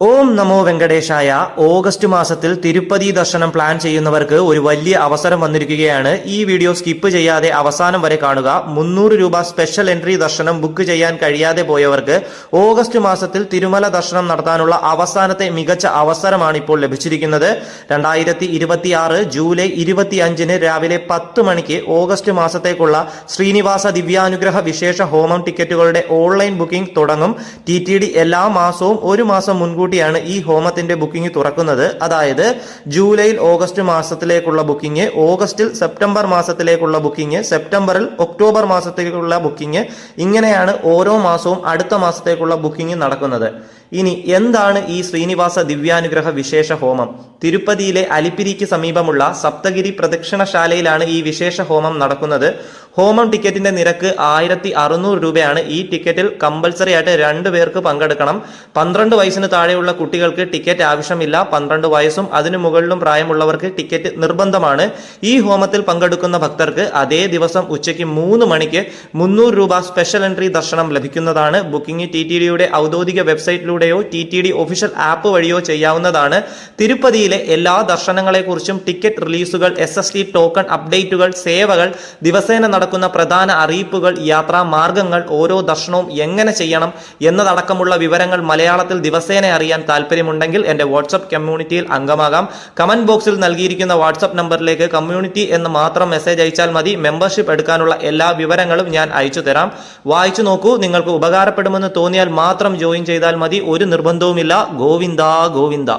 ഓം നമോ വെങ്കടേശായ. August മാസത്തിൽ തിരുപ്പതി ദർശനം plan ചെയ്യുന്നവർക്ക് ഒരു വലിയ അവസരം വന്നിരിക്കുകയാണ്. ഈ വീഡിയോ സ്കിപ്പ് ചെയ്യാതെ അവസാനം വരെ കാണുക. 300 രൂപ സ്പെഷ്യൽ എൻട്രി ദർശനം ബുക്ക് ചെയ്യാൻ കഴിയാതെ പോയവർക്ക് ഓഗസ്റ്റ് മാസത്തിൽ തിരുമല ദർശനം നടത്താനുള്ള അവസാനത്തെ മികച്ച അവസരമാണ് ഇപ്പോൾ ലഭിച്ചിരിക്കുന്നത്. 2026 ജൂലൈ 25 രാവിലെ 10 മണിക്ക് ഓഗസ്റ്റ് മാസത്തേക്കുള്ള ശ്രീനിവാസ ദിവ്യാനുഗ്രഹ വിശേഷ ഹോമം ടിക്കറ്റുകളുടെ ഓൺലൈൻ ബുക്കിംഗ് തുടങ്ങും. TTD എല്ലാ മാസവും ഒരു മാസം മുൻകൂട്ടി ഈ ഹോമത്തിന്റെ ബുക്കിംഗ് തുറക്കുന്നത്. അതായത് ജൂലൈയിൽ ഓഗസ്റ്റ് മാസത്തിലേക്കുള്ള ബുക്കിംഗ്, ഓഗസ്റ്റിൽ സെപ്റ്റംബർ മാസത്തിലേക്കുള്ള ബുക്കിംഗ്, സെപ്റ്റംബറിൽ ഒക്ടോബർ മാസത്തേക്കുള്ള ബുക്കിംഗ്, ഇങ്ങനെയാണ് ഓരോ മാസവും അടുത്ത മാസത്തേക്കുള്ള ബുക്കിംഗ് നടക്കുന്നത്. ഇനി എന്താണ് ഈ ശ്രീനിവാസ ദിവ്യാനുഗ്രഹ വിശേഷ ഹോമം? തിരുപ്പതിയിലെ അലിപ്പിരിക്ക് സമീപമുള്ള സപ്തഗിരി പ്രദക്ഷിണശാലയിലാണ് ഈ വിശേഷ ഹോമം നടക്കുന്നത്. ഹോമം ടിക്കറ്റിന്റെ നിരക്ക് 1600 രൂപയാണ്. ഈ ടിക്കറ്റിൽ കമ്പൽസറി ആയിട്ട് 2 പേർക്ക് പങ്കെടുക്കണം. 12 വയസ്സിന് താഴെയുള്ള കുട്ടികൾക്ക് ടിക്കറ്റ് ആവശ്യമില്ല. 12 വയസ്സും അതിനു മുകളിലും പ്രായമുള്ളവർക്ക് ടിക്കറ്റ് നിർബന്ധമാണ്. ഈ ഹോമത്തിൽ പങ്കെടുക്കുന്ന ഭക്തർക്ക് അതേ ദിവസം ഉച്ചയ്ക്ക് 3 മണിക്ക് 300 രൂപ സ്പെഷ്യൽ എൻട്രി ദർശനം ലഭിക്കുന്നതാണ്. ബുക്കിംഗ് TTDയുടെ ഔദ്യോഗിക വെബ്സൈറ്റിലൂടെയോ TTD ഒഫീഷ്യൽ ആപ്പ് വഴിയോ ചെയ്യാവുന്നതാണ്. തിരുപ്പതിയിലെ എല്ലാ ദർശനങ്ങളെക്കുറിച്ചും ടിക്കറ്റ് റിലീസുകൾ, SST ടോക്കൺ അപ്ഡേറ്റുകൾ, സേവകൾ, ദിവസേന നടക്കുന്ന പ്രധാന അറിയിപ്പുകൾ, യാത്രാ മാർഗങ്ങൾ, ഓരോ ദർശനവും എങ്ങനെ ചെയ്യണം എന്നതടക്കമുള്ള വിവരങ്ങൾ മലയാളത്തിൽ ദിവസേന അറിയാൻ താല്പര്യമുണ്ടെങ്കിൽ എന്റെ വാട്സ്ആപ്പ് കമ്മ്യൂണിറ്റിയിൽ അംഗമാകാം. കമന്റ് ബോക്സിൽ നൽകിയിരിക്കുന്ന വാട്സ്ആപ്പ് നമ്പറിലേക്ക് കമ്മ്യൂണിറ്റി എന്ന് മാത്രം മെസ്സേജ് അയച്ചാൽ മതി. മെമ്പർഷിപ്പ് എടുക്കാനുള്ള എല്ലാ വിവരങ്ങളും ഞാൻ അയച്ചു തരാം. വായിച്ചു നോക്കൂ. നിങ്ങൾക്ക് ഉപകാരപ്പെടുമെന്ന് തോന്നിയാൽ മാത്രം ജോയിൻ ചെയ്താൽ മതി. ഒരു നിർബന്ധവുമില്ല. ഗോവിന്ദ ഗോവിന്ദ.